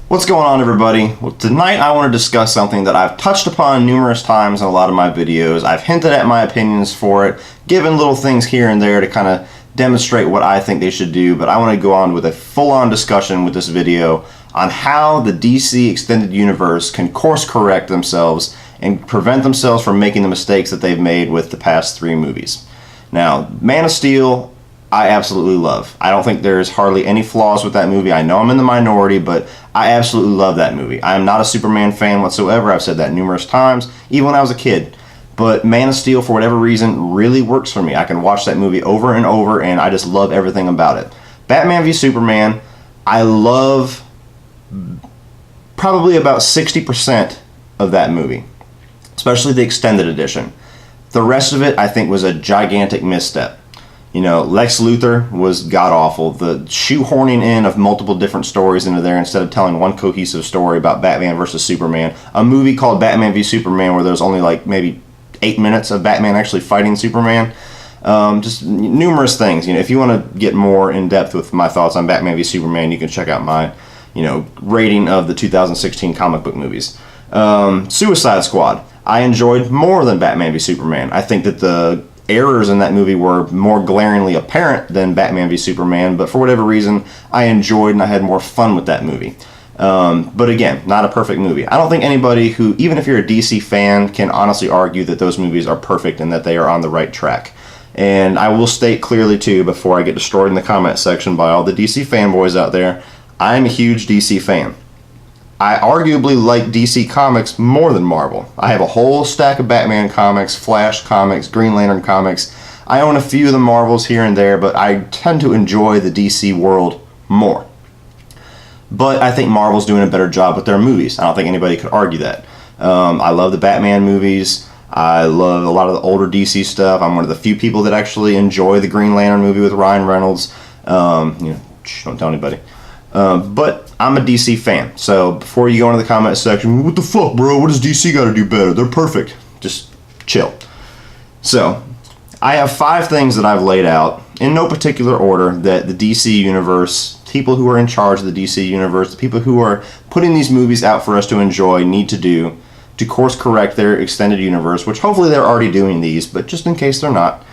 What's going on, everybody? Well, tonight I want to discuss something that I've touched upon numerous times in a lot of my videos. I've hinted at my opinions for it, given little things here and there to kind of demonstrate what I think they should do, but I want to go on with a full-on discussion with this video on how the DC Extended Universe can course correct themselves and prevent themselves from making the mistakes that they've made with the past three movies. Now, Man of Steel, I absolutely love. I don't think there's hardly any flaws with that movie. I know I'm in the minority, but I absolutely love that movie. I am not a Superman fan whatsoever. I've said that numerous times, even when I was a kid. But Man of Steel, for whatever reason, really works for me. I can watch that movie over and over, and I just love everything about it. Batman v Superman, I love probably about 60% of that movie, especially the extended edition. The rest of it, I think, was a gigantic misstep. You know, Lex Luthor was god-awful. The shoehorning in of multiple different stories into there instead of telling one cohesive story about Batman versus Superman. A movie called Batman v Superman where there's only like maybe 8 minutes of Batman actually fighting Superman. Just numerous things. You know, if you want to get more in depth with my thoughts on Batman v Superman, you can check out my, rating of the 2016 comic book movies. Suicide Squad, I enjoyed more than Batman v Superman. I think that the errors in that movie were more glaringly apparent than Batman v Superman, but for whatever reason, I enjoyed and I had more fun with that movie. But again, not a perfect movie. I don't think anybody who, even if you're a DC fan, can honestly argue that those movies are perfect and that they are on the right track. And I will state clearly, too, before I get destroyed in the comment section by all the DC fanboys out there, I'm a huge DC fan. I arguably like DC Comics more than Marvel. I have a whole stack of Batman comics, Flash comics, Green Lantern comics. I own a few of the Marvels here and there, but I tend to enjoy the DC world more. But I think Marvel's doing a better job with their movies. I don't think anybody could argue that. I love the Batman movies. I love a lot of the older DC stuff. I'm one of the few people that actually enjoy the Green Lantern movie with Ryan Reynolds. Don't tell anybody. But I'm a DC fan, so before you go into the comment section, what the fuck, bro? What does DC got to do better? They're perfect. Just chill. So, I have 5 things that I've laid out, in no particular order, that the DC Universe, people who are in charge of the DC Universe, the people who are putting these movies out for us to enjoy, need to do to course correct their extended universe, which hopefully they're already doing these, but just in case they're not,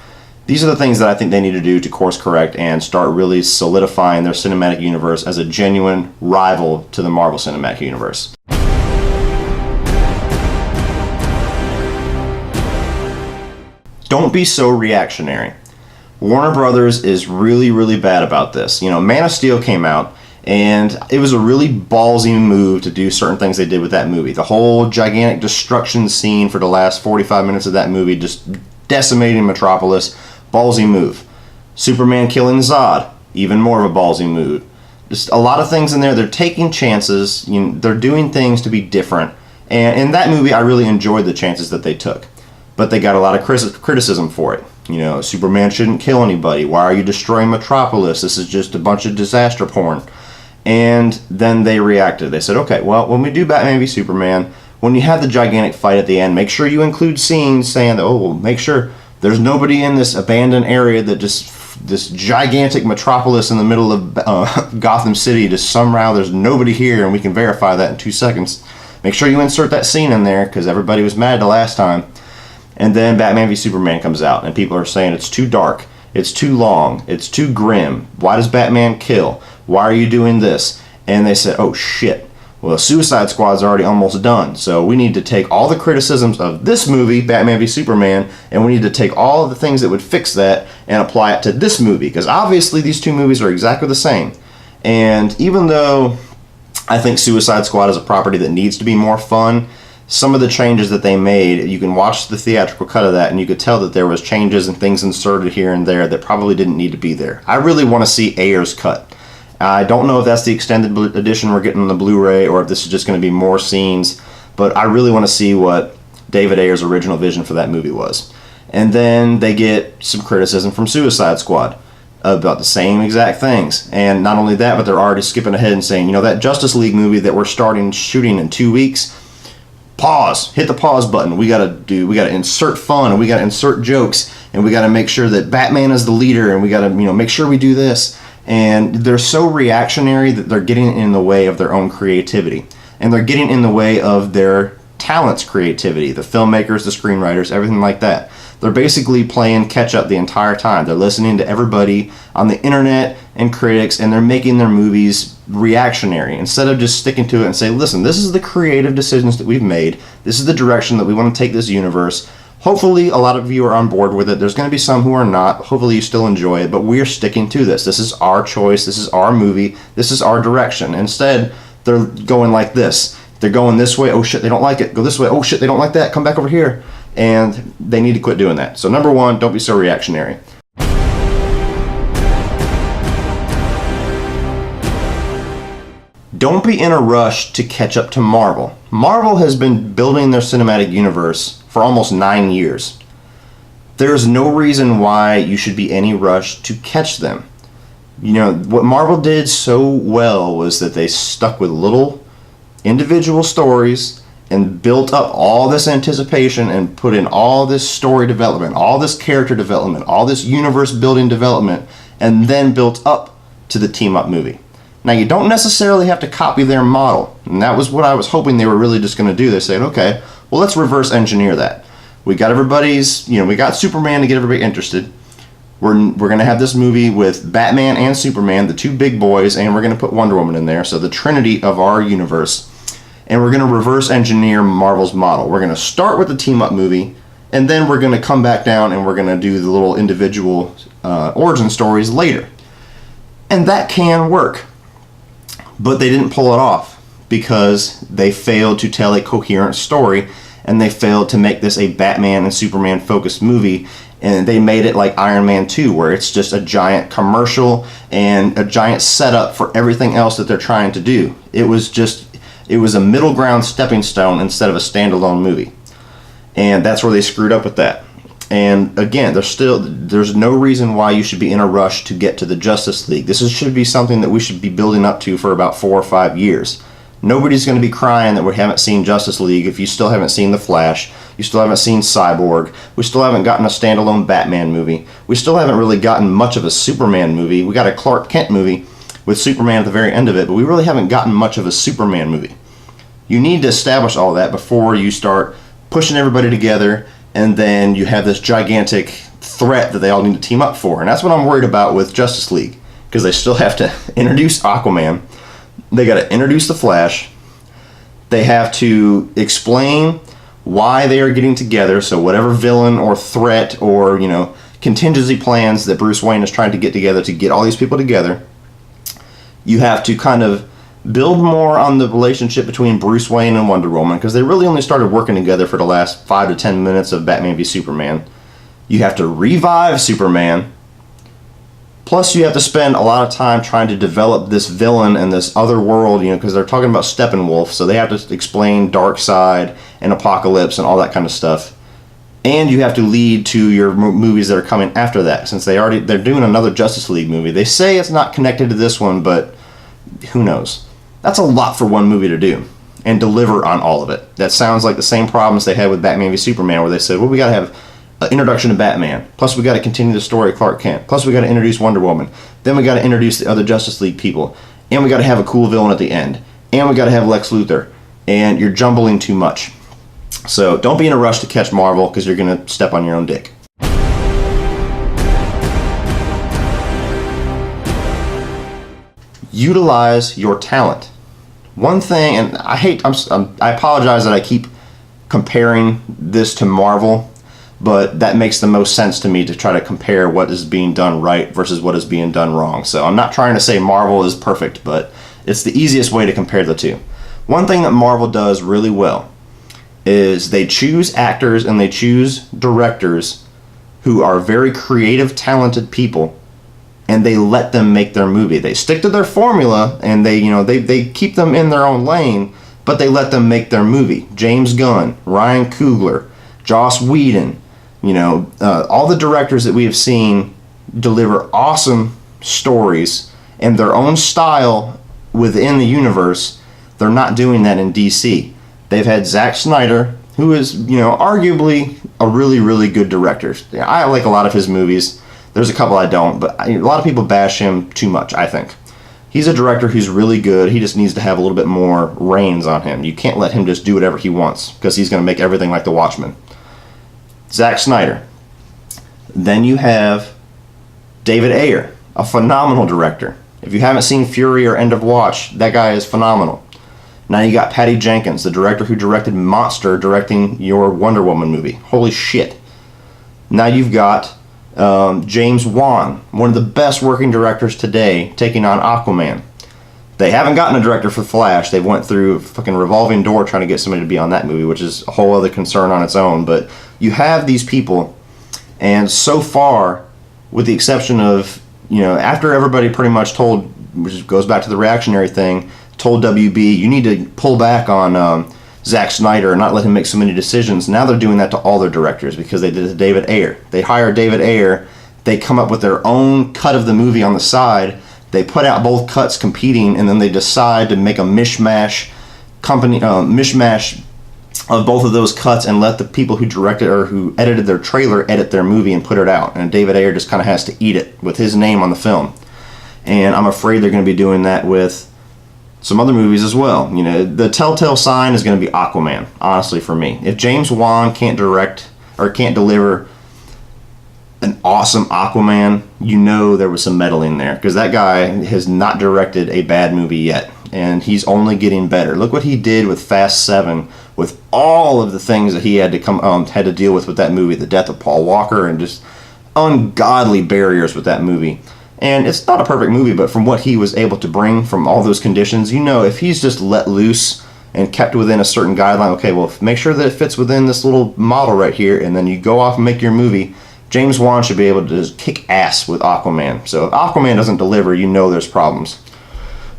these are the things that I think they need to do to course correct and start really solidifying their cinematic universe as a genuine rival to the Marvel Cinematic Universe. Don't be so reactionary. Warner Brothers is really, really bad about this. Man of Steel came out, and it was a really ballsy move to do certain things they did with that movie. The whole gigantic destruction scene for the last 45 minutes of that movie, just decimating Metropolis. Ballsy move. Superman killing Zod, even more of a ballsy move. Just a lot of things in there. They're taking chances. They're doing things to be different. And in that movie, I really enjoyed the chances that they took. But they got a lot of criticism for it. Superman shouldn't kill anybody. Why are you destroying Metropolis? This is just a bunch of disaster porn. And then they reacted. They said, okay, well, when we do Batman v Superman, when you have the gigantic fight at the end, make sure you include scenes saying, make sure there's nobody in this abandoned area that this gigantic metropolis in the middle of Gotham City, just somehow there's nobody here and we can verify that in 2 seconds. Make sure you insert that scene in there because everybody was mad the last time. And then Batman v Superman comes out and people are saying it's too dark, it's too long, it's too grim. Why does Batman kill? Why are you doing this? And they said, oh shit. Well, Suicide Squad's already almost done, so we need to take all the criticisms of this movie, Batman v Superman, and we need to take all of the things that would fix that and apply it to this movie, because obviously these two movies are exactly the same. And even though I think Suicide Squad is a property that needs to be more fun, some of the changes that they made, you can watch the theatrical cut of that, and you could tell that there was changes and things inserted here and there that probably didn't need to be there. I really want to see Ayer's cut. I don't know if that's the extended edition we're getting on the Blu-ray or if this is just going to be more scenes, but I really want to see what David Ayer's original vision for that movie was. And then they get some criticism from Suicide Squad about the same exact things. And not only that, but they're already skipping ahead and saying, that Justice League movie that we're starting shooting in 2 weeks, pause, hit the pause button. We gotta insert fun and we gotta insert jokes and we gotta make sure that Batman is the leader and we gotta, make sure we do this. And they're so reactionary that they're getting in the way of their own creativity. And they're getting in the way of their talent's creativity, the filmmakers, the screenwriters, everything like that. They're basically playing catch up the entire time. They're listening to everybody on the internet and critics, and they're making their movies reactionary instead of just sticking to it and say, listen, this is the creative decisions that we've made. This is the direction that we want to take this universe. Hopefully a lot of you are on board with it. There's going to be some who are not. Hopefully you still enjoy it, but we're sticking to this. This is our choice. This is our movie. This is our direction. Instead, they're going like this. They're going this way. Oh shit, they don't like it. Go this way. Oh shit, they don't like that. Come back over here. And they need to quit doing that. So number one, don't be so reactionary. Don't be in a rush to catch up to Marvel. Marvel has been building their cinematic universe for almost 9 years. There's no reason why you should be any rush to catch them. You know, what Marvel did so well was that they stuck with little individual stories and built up all this anticipation and put in all this story development, all this character development, all this universe building development, and then built up to the team up movie. Now, you don't necessarily have to copy their model, and that was what I was hoping they were really just going to do. They said, okay, well, let's reverse engineer that. We got we got Superman to get everybody interested. We're going to have this movie with Batman and Superman, the two big boys, and we're going to put Wonder Woman in there, so the trinity of our universe. And we're going to reverse engineer Marvel's model. We're going to start with the team-up movie, and then we're going to come back down and we're going to do the little individual origin stories later. And that can work. But they didn't pull it off because they failed to tell a coherent story, and they failed to make this a Batman and Superman focused movie. And they made it like Iron Man 2, where it's just a giant commercial and a giant setup for everything else that they're trying to do. It was a middle ground stepping stone instead of a standalone movie. And that's where they screwed up with that. And again, there's no reason why you should be in a rush to get to the Justice League. This should be something that we should be building up to for about 4 or 5 years. Nobody's going to be crying that we haven't seen Justice League if you still haven't seen The Flash, you still haven't seen Cyborg, we still haven't gotten a standalone Batman movie, we still haven't really gotten much of a Superman movie. We got a Clark Kent movie with Superman at the very end of it, but we really haven't gotten much of a Superman movie. You need to establish all that before you start pushing everybody together, and then you have this gigantic threat that they all need to team up for. And that's what I'm worried about with Justice League, because they still have to introduce Aquaman. They got to introduce the Flash. They have to explain why they are getting together. So whatever villain or threat or, contingency plans that Bruce Wayne is trying to get together to get all these people together, you have to kind of build more on the relationship between Bruce Wayne and Wonder Woman, because they really only started working together for the last 5 to 10 minutes of Batman v Superman. You have to revive Superman. Plus, you have to spend a lot of time trying to develop this villain and this other world, because they're talking about Steppenwolf, so they have to explain Darkseid and Apocalypse and all that kind of stuff. And you have to lead to your movies that are coming after that, since they're doing another Justice League movie. They say it's not connected to this one, but who knows? That's a lot for one movie to do and deliver on all of it. That sounds like the same problems they had with Batman v Superman, where they said, well, we got to have an introduction to Batman, plus we got to continue the story of Clark Kent, plus we got to introduce Wonder Woman, then we got to introduce the other Justice League people, and we got to have a cool villain at the end, and we got to have Lex Luthor, and you're jumbling too much. So don't be in a rush to catch Marvel, because you're going to step on your own dick. Utilize your talent. One thing, and I apologize that I keep comparing this to Marvel, but that makes the most sense to me to try to compare what is being done right versus what is being done wrong. So I'm not trying to say Marvel is perfect, but it's the easiest way to compare the two. One thing that Marvel does really well is they choose actors and they choose directors who are very creative, talented people, and they let them make their movie. They stick to their formula, and they keep them in their own lane, but they let them make their movie. James Gunn, Ryan Coogler, Joss Whedon, all the directors that we have seen deliver awesome stories and their own style within the universe. They're not doing that in DC. They've had Zack Snyder, who is, arguably a really, really good director. I like a lot of his movies. There's a couple I don't, but a lot of people bash him too much, I think. He's a director who's really good. He just needs to have a little bit more reins on him. You can't let him just do whatever he wants, because he's going to make everything like The Watchmen. Zack Snyder. Then you have David Ayer, a phenomenal director. If you haven't seen Fury or End of Watch, that guy is phenomenal. Now you got Patty Jenkins, the director who directed Monster, directing your Wonder Woman movie. Holy shit. Now you've got James Wan, one of the best working directors today, taking on Aquaman. They haven't gotten a director for Flash. They went through a fucking revolving door trying to get somebody to be on that movie, which is a whole other concern on its own. But you have these people, and so far, with the exception of, after everybody pretty much told, which goes back to the reactionary thing, told WB, you need to pull back on Zack Snyder and not let him make so many decisions. Now they're doing that to all their directors because they did it to David Ayer. They hire David Ayer, they come up with their own cut of the movie on the side, they put out both cuts competing, and then they decide to make a mishmash of both of those cuts and let the people who directed or who edited their trailer edit their movie and put it out. And David Ayer just kind of has to eat it with his name on the film. And I'm afraid they're going to be doing that with some other movies as well. The telltale sign is going to be Aquaman, honestly, for me. If James Wan can't direct or can't deliver an awesome Aquaman, there was some meddling there, because that guy has not directed a bad movie yet, and he's only getting better. Look what he did with Fast 7, with all of the things that he had to deal with that movie, the death of Paul Walker, and just ungodly barriers with that movie. And it's not a perfect movie, but from what he was able to bring from all those conditions, if he's just let loose and kept within a certain guideline, okay, well, make sure that it fits within this little model right here, and then you go off and make your movie. James Wan should be able to just kick ass with Aquaman. So if Aquaman doesn't deliver, there's problems.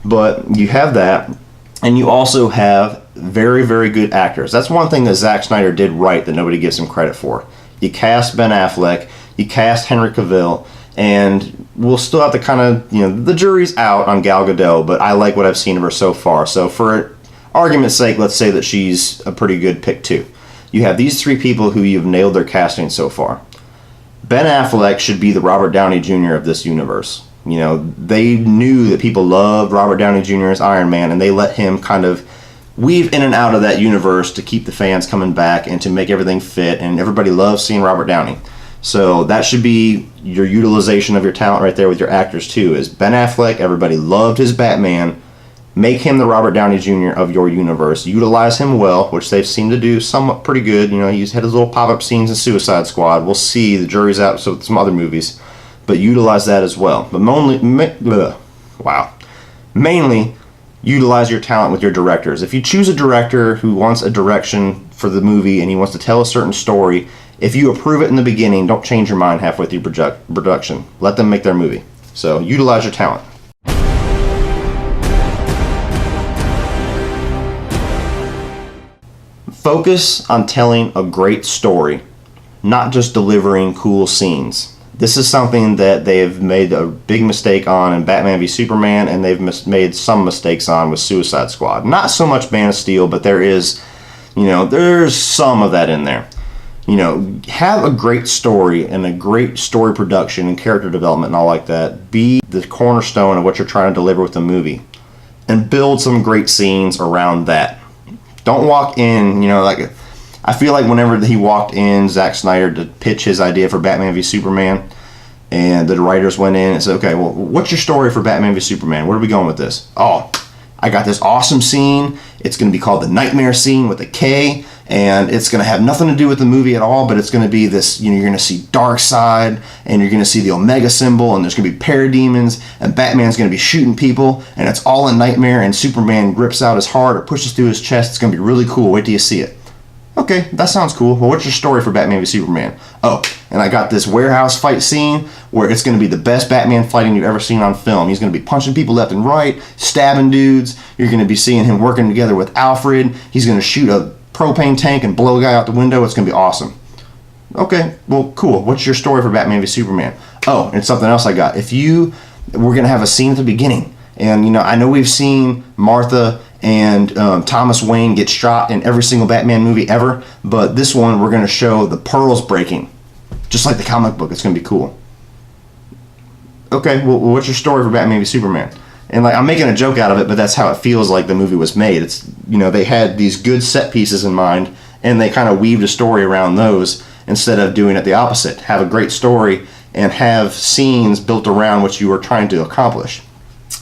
But you have that, and you also have very, very good actors. That's one thing that Zack Snyder did right that nobody gives him credit for. You cast Ben Affleck, you cast Henry Cavill, and we'll still have to kind of, the jury's out on Gal Gadot, but I like what I've seen of her so far. So for argument's sake, let's say that she's a pretty good pick too. You have these three people who you've nailed their casting so far. Ben Affleck should be the Robert Downey Jr. of this universe. They knew that people loved Robert Downey Jr. as Iron Man, and they let him kind of weave in and out of that universe to keep the fans coming back and to make everything fit, and everybody loves seeing Robert Downey. So that should be your utilization of your talent right there with your actors too, is Ben Affleck, everybody loved his Batman. Make him the Robert Downey Jr. of your universe. Utilize him well, which they've seemed to do somewhat pretty good. He's had his little pop-up scenes in Suicide Squad. We'll see. The jury's out, so some other movies. But utilize that as well. But mainly, utilize your talent with your directors. If you choose a director who wants a direction for the movie and he wants to tell a certain story, if you approve it in the beginning, don't change your mind halfway through production. Let them make their movie. So utilize your talent. Focus on telling a great story, not just delivering cool scenes. This is something that they've made a big mistake on in Batman v Superman, and they've made some mistakes on with Suicide Squad. Not so much Man of Steel, but there's some of that in there. Have a great story and a great story production and character development and all like that. Be the cornerstone of what you're trying to deliver with the movie, and build some great scenes around that. Don't walk in, I feel like whenever he walked in, Zack Snyder, to pitch his idea for Batman v Superman, and the writers went in and said, okay, well, what's your story for Batman v Superman? Where are we going with this? Oh, I got this awesome scene. It's going to be called the Nightmare Scene with a K, and it's going to have nothing to do with the movie at all, but it's going to be this, you're going to see Darkseid, and you're going to see the Omega symbol, and there's going to be parademons, and Batman's going to be shooting people, and it's all a nightmare, and Superman grips out his heart or pushes through his chest. It's going to be really cool. Wait till you see it. Okay, that sounds cool. Well, what's your story for Batman v Superman? Oh, and I got this warehouse fight scene where it's going to be the best Batman fighting you've ever seen on film. He's going to be punching people left and right, stabbing dudes. You're going to be seeing him working together with Alfred. He's going to shoot a propane tank and blow a guy out the window. It's going to be awesome. Okay, well, cool. What's your story for Batman v Superman? Oh, and something else I got. We're going to have a scene at the beginning. And, I know we've seen Martha and Thomas Wayne get shot in every single Batman movie ever, but this one we're going to show the pearls breaking, just like the comic book. It's going to be cool. okay, well, what's your story for Batman v Superman? And like, I'm making a joke out of it, but that's how it feels like the movie was made. It's, you know, they had these good set pieces in mind, and they kind of weaved a story around those instead of doing it the opposite. Have a great story and have scenes built around what you were trying to accomplish.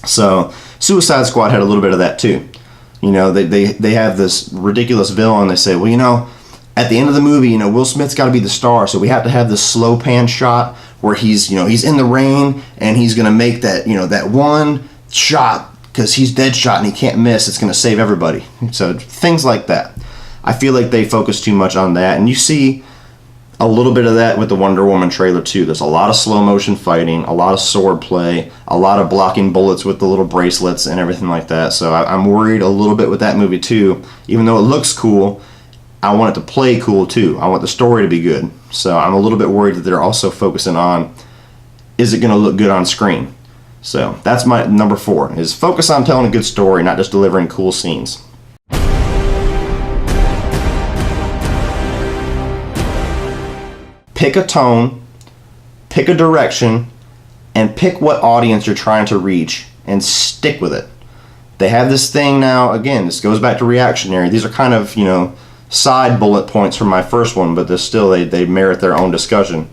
So Suicide Squad had a little bit of that too. You know, they have this ridiculous villain. They say, well, you know, at the end of the movie, you know, Will Smith's got to be the star, so we have to have this slow pan shot where he's, you know, he's in the rain and he's going to make that, you know, that one shot because he's Deadshot and he can't miss. It's going to save everybody. So things like that. I feel like they focus too much on that, and you see a little bit of that with the Wonder Woman trailer too. There's a lot of slow motion fighting, a lot of sword play, a lot of blocking bullets with the little bracelets and everything like that. So I'm worried a little bit with that movie too. Even though it looks cool, I want it to play cool too. I want the story to be good. So I'm a little bit worried that they're also focusing on, is it going to look good on screen? So that's my number 4, is focus on telling a good story, not just delivering cool scenes. Pick a tone, pick a direction, and pick what audience you're trying to reach and stick with it. They have this thing now, again, this goes back to reactionary. These are kind of, you know, side bullet points from my first one, but they're still, they merit their own discussion.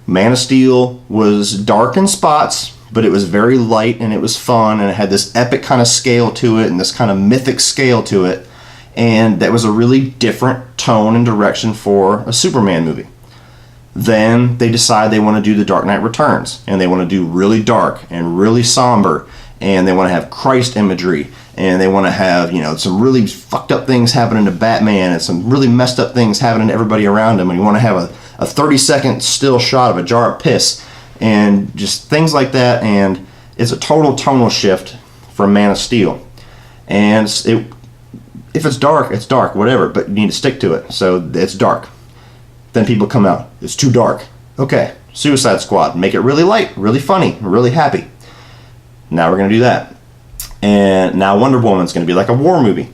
Man of Steel was dark in spots, but it was very light and it was fun, and it had this epic kind of scale to it and this kind of mythic scale to it, and that was a really different tone and direction for a Superman movie. Then they decide they want to do The Dark Knight Returns, and they want to do really dark and really somber, and they want to have Christ imagery, and they want to have, you know, some really fucked up things happening to Batman and some really messed up things happening to everybody around him, and you want to have a 30-second still shot of a jar of piss and just things like that. And it's a total tonal shift from Man of Steel. And if it's dark, whatever, but you need to stick to it. So it's dark. Then people come out, it's too dark. Okay, Suicide Squad, make it really light, really funny, really happy. Now we're going to do that. And now Wonder Woman's going to be like a war movie.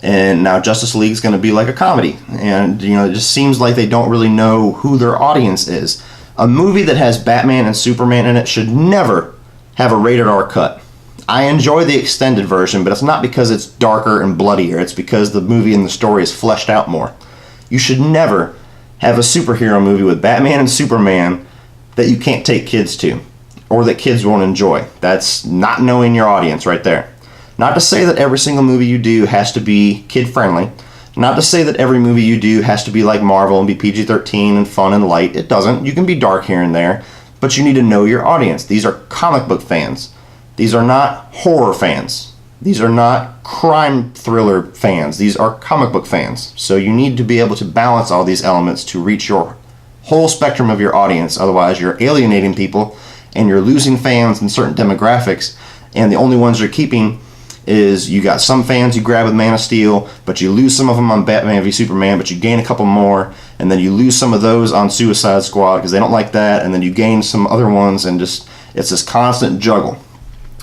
And now Justice League's going to be like a comedy. And, you know, it just seems like they don't really know who their audience is. A movie that has Batman and Superman in it should never have a rated R cut. I enjoy the extended version, but it's not because it's darker and bloodier. It's because the movie and the story is fleshed out more. You should never have a superhero movie with Batman and Superman that you can't take kids to, or that kids won't enjoy. That's not knowing your audience right there. Not to say that every single movie you do has to be kid-friendly. Not to say that every movie you do has to be like Marvel and be PG-13 and fun and light. It doesn't. You can be dark here and there, but you need to know your audience. These are comic book fans. These are not horror fans. These are not crime thriller fans. These are comic book fans. So you need to be able to balance all these elements to reach your whole spectrum of your audience. Otherwise, you're alienating people and you're losing fans in certain demographics. And the only ones you're keeping is you got some fans you grab with Man of Steel, but you lose some of them on Batman v Superman, but you gain a couple more. And then you lose some of those on Suicide Squad because they don't like that. And then you gain some other ones, and just it's this constant juggle.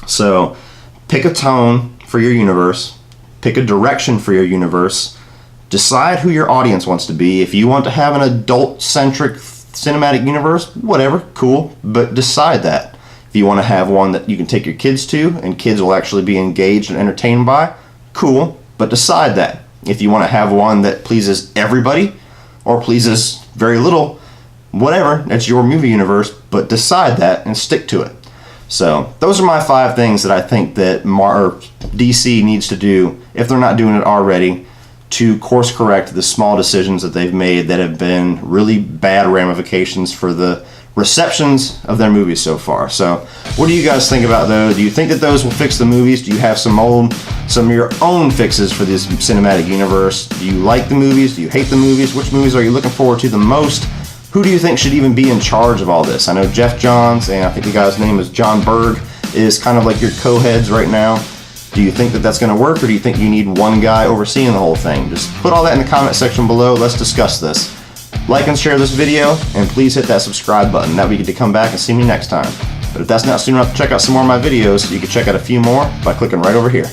So pick a tone for your universe, pick a direction for your universe, decide who your audience wants to be. If you want to have an adult-centric cinematic universe, whatever, cool, but decide that. If you want to have one that you can take your kids to and kids will actually be engaged and entertained by, cool, but decide that. If you want to have one that pleases everybody or pleases very little, whatever, that's your movie universe, but decide that and stick to it. So those are my 5 things that I think that DC needs to do, if they're not doing it already, to course correct the small decisions that they've made that have been really bad ramifications for the receptions of their movies so far. So what do you guys think about those? Do you think that those will fix the movies? Do you have some of your own fixes for this cinematic universe? Do you like the movies? Do you hate the movies? Which movies are you looking forward to the most? Who do you think should even be in charge of all this? I know Jeff Johns, and I think the guy's name is John Berg, is kind of like your co-heads right now. Do you think that that's going to work, or do you think you need one guy overseeing the whole thing? Just put all that in the comment section below. Let's discuss this. Like and share this video, and please hit that subscribe button. That way you get to come back and see me next time. But if that's not soon enough to check out some more of my videos, you can check out a few more by clicking right over here.